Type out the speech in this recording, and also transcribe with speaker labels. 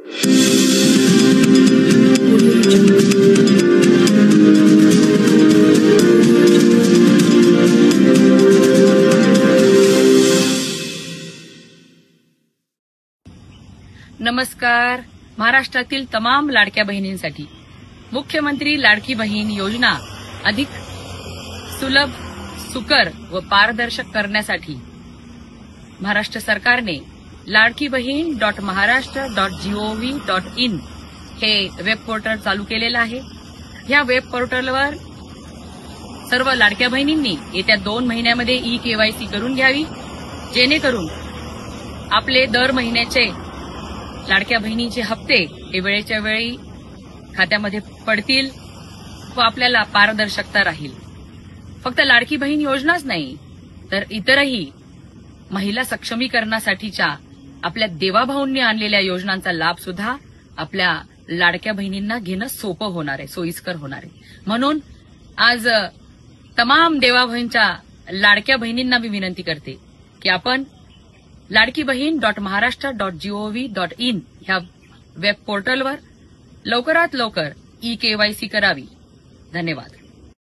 Speaker 1: नमस्कार. महाराष्ट्रातील तमाम लाडक्या बहिणींसाठी मुख्यमंत्री लाडकी बहीण योजना अधिक सुलभ, सुकर व पारदर्शक करण्यासाठी महाराष्ट्र सरकारने ladkibaheen.maharashtra.gov.in हे वेब पोर्टल चालू केलेलं आहे. ह्या वेब पोर्टलवर सर्व लाडक्या बहिणींनी येत्या 2 महिन्यामध्ये ई-केवायसी करून घ्यावी, जेणेकरून आपले दर महिन्याचे लाडक्या बहिणीचे हप्ते हे वेळेच्या वेळी खात्यामध्ये पडतील व आपल्याला पारदर्शकता राहील. फक्त लाडकी बहीण योजनाच नाही तर इतरही महिला सक्षमीकरणासाठीच्या आपल्या देवाभाऊंनी आणलेल्या योजनांचा लाभ सुद्धा आपल्या लाडक्या बहिणींना घेणं सोपं होणार आहे, सोयीस्कर होणार आहे. म्हणून आज तमाम देवाभाऊंच्या लाडक्या बहिणींना मी विनंती करते की आपण ladkibaheen.maharashtra.gov.in ह्या वेब पोर्टलवर लवकरात लवकर ई-केवायसी करावी. धन्यवाद.